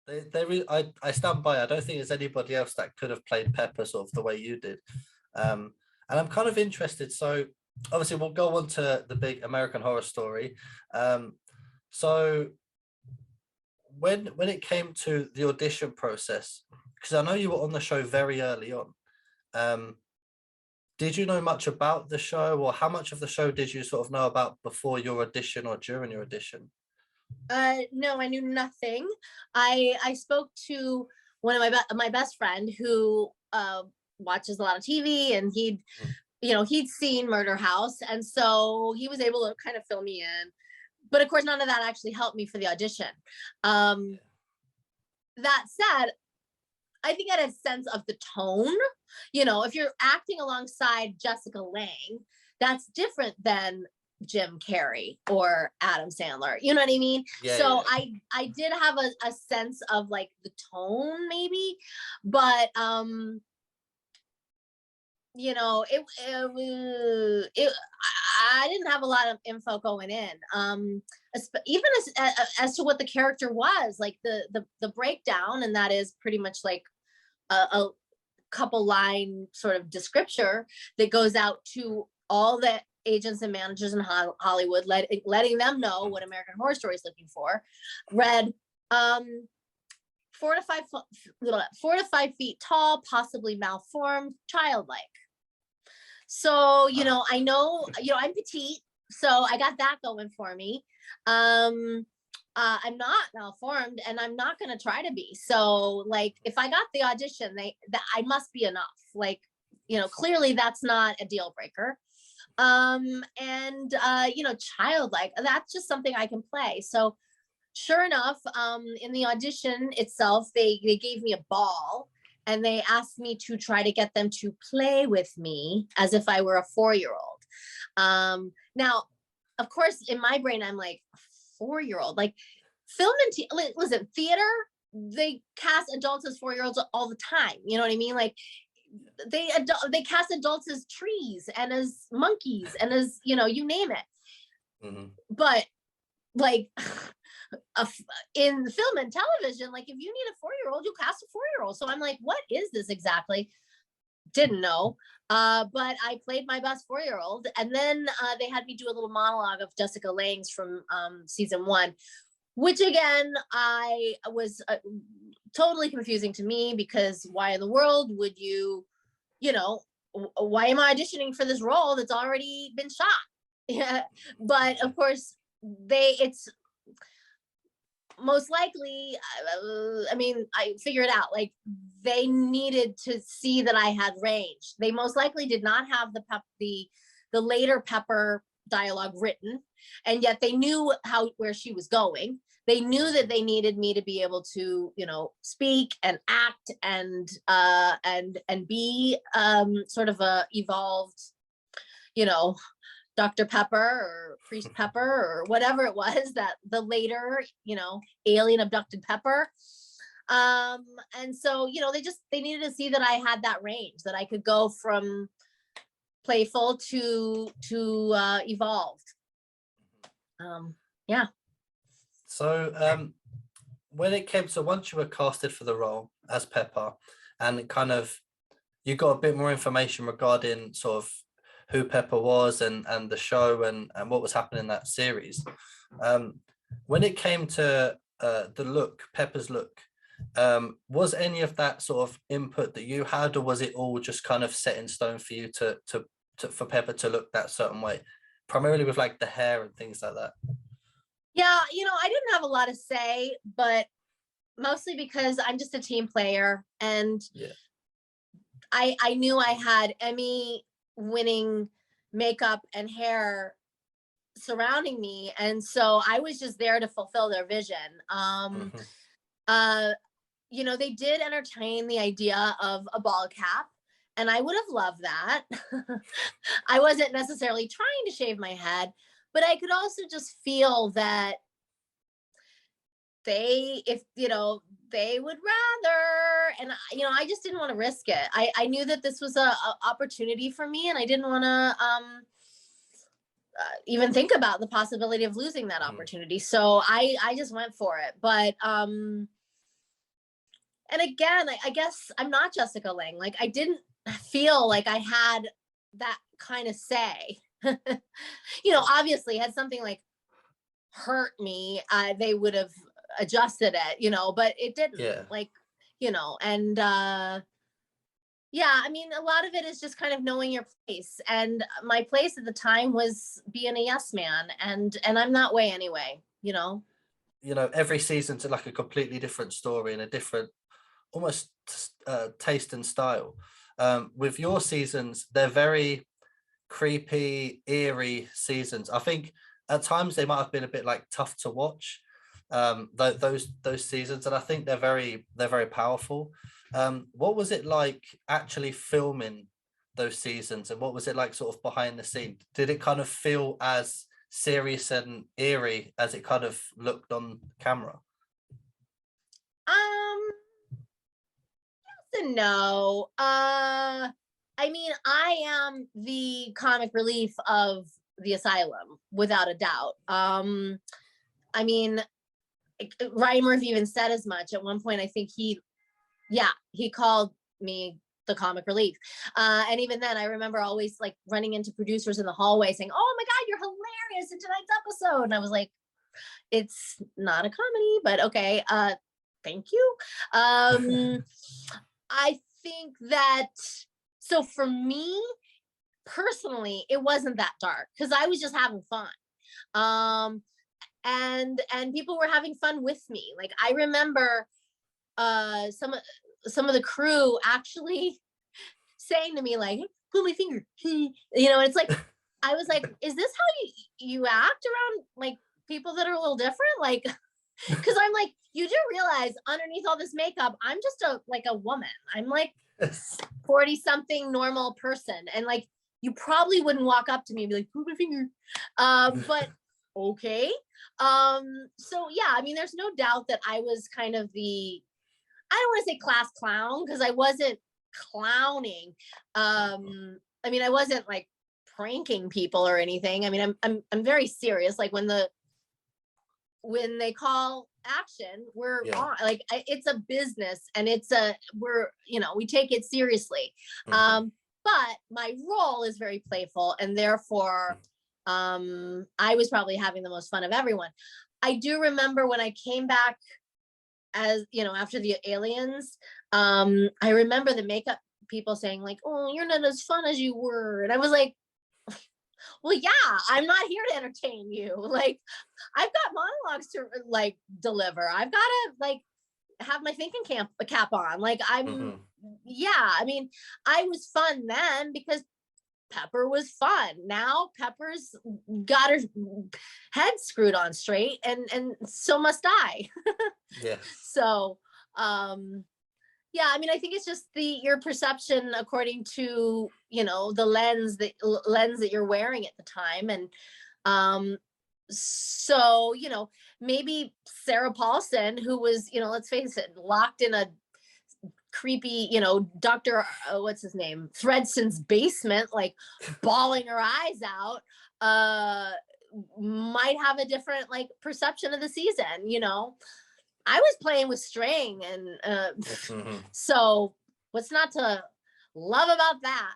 I stand by. I don't think there's anybody else that could have played Pepper sort of the way you did. And I'm kind of interested. So obviously we'll go on to the big American Horror Story. So when it came to the audition process, because I know you were on the show very early on, did you know much about the show, or how much of the show did you sort of know about before your audition or during your audition? No, I knew nothing. I spoke to one of my best friend who watches a lot of TV, and he'd seen Murder House, and so he was able to kind of fill me in. But of course, none of that actually helped me for the audition. That said, I think I had a sense of the tone. If you're acting alongside Jessica Lange, that's different than Jim Carrey or Adam Sandler. You know what I mean? Yeah, so yeah. I did have a sense of like the tone maybe, but I didn't have a lot of info going in. Even as to what the character was, like the breakdown, and that is pretty much like a couple line sort of description that goes out to all the agents and managers in Hollywood, letting them know what American Horror Story is looking for. Read 4 to 5 feet tall, possibly malformed, childlike. So, I know, I'm petite, so I got that going for me. I'm not malformed, and I'm not going to try to be. So, like, if I got the audition, I must be enough. Like, clearly that's not a deal breaker. Childlike, that's just something I can play. So sure enough, in the audition itself, they gave me a ball, and they asked me to try to get them to play with me as if I were a 4-year-old. Now, of course, in my brain, I'm like, 4-year-old, like film and listen, theater, they cast adults as 4-year-olds all the time. You know what I mean? Like they cast adults as trees and as monkeys and as, you name it. Mm-hmm. But like in film and television, like if you need a 4-year-old, you'll cast a 4-year-old. So I'm like, what is this exactly? Didn't know. But I played my best 4-year-old. And then they had me do a little monologue of Jessica Lange's from season 1, which again, I was totally confusing to me, because why in the world would why am I auditioning for this role that's already been shot? Yeah. But of course, it's most likely, I figured out, like, they needed to see that I had range. They most likely did not have the later Pepper dialogue written, and yet they knew where she was going. They knew that they needed me to be able to, speak and act and be sort of a evolved, Dr. Pepper or Priest Pepper or whatever it was, that the later, alien abducted Pepper. And so, they needed to see that I had that range, that I could go from playful to evolved. Yeah. So when it came to, once you were casted for the role as Pepper, and kind of you got a bit more information regarding sort of who Pepper was and the show and what was happening in that series, when it came to the look, Pepper's look, was any of that sort of input that you had, or was it all just kind of set in stone for you for Pepper to look that certain way, primarily with like the hair and things like that? Yeah, I didn't have a lot to say, but mostly because I'm just a team player, and yeah. I knew I had Emmy-winning makeup and hair surrounding me, and so I was just there to fulfill their vision. They did entertain the idea of a ball cap, and I would have loved that. I wasn't necessarily trying to shave my head, but I could also just feel that they would rather, and I just didn't want to risk it. I knew that this was a opportunity for me, and I didn't want to even think about the possibility of losing that opportunity. So I just went for it. But and again, I guess I'm not Jessica Lange. Like, I didn't feel like I had that kind of say. Obviously, had something like hurt me, they would have adjusted it, but it didn't. Yeah. Like, and yeah, I mean, a lot of it is just kind of knowing your place. And my place at the time was being a yes man, and I'm that way anyway. Every season's like a completely different story and a different almost taste and style. With your seasons, they're very creepy, eerie seasons. I think at times they might have been a bit like tough to watch. Those seasons, and I think they're very powerful. What was it like actually filming those seasons, and what was it like sort of behind the scene? Did it kind of feel as serious and eerie as it kind of looked on camera? Yes and no. I mean, I am the comic relief of the asylum, without a doubt. I mean, Ryan Murphy even said as much at one point. I think he called me the comic relief. And even then, I remember always like running into producers in the hallway saying, "Oh my God, you're hilarious in tonight's episode." And I was like, "It's not a comedy, but okay. Thank you." I think that, so for me personally, it wasn't that dark because I was just having fun. And people were having fun with me. Like, I remember some of the crew actually saying to me like, "Pull my finger," and it's like, I was like, "Is this how you act around like people that are a little different?" Like, because I'm like, you do realize underneath all this makeup, I'm just a woman. I'm like 40 something normal person, and like, you probably wouldn't walk up to me and be like, "Pull my finger," but okay. So yeah, I mean, there's no doubt that I was kind of I don't want to say class clown, because I wasn't clowning. I mean, I wasn't like pranking people or anything. I mean, I'm very serious. Like, when they call action, we're on. Like, it's a business, and we take it seriously. But my role is very playful, and therefore, I was probably having the most fun of everyone. I do remember when I came back as after the aliens, I remember the makeup people saying like, "Oh, you're not as fun as you were," and I was like, "Well, yeah, I'm not here to entertain you. Like, I've got monologues to like deliver. I've got to like have my thinking cap on. Like, yeah, I mean, I was fun then because Pepper was fun. Now Pepper's got her head screwed on straight, and so must I." Yeah. So, yeah, I mean, I think it's just your perception according to the lens that you're wearing at the time, and so maybe Sarah Paulson, who was let's face it, locked in a creepy Dr. What's his name, Thredson's basement, like bawling her eyes out, might have a different like perception of the season. I was playing with string, and so what's not to love about that?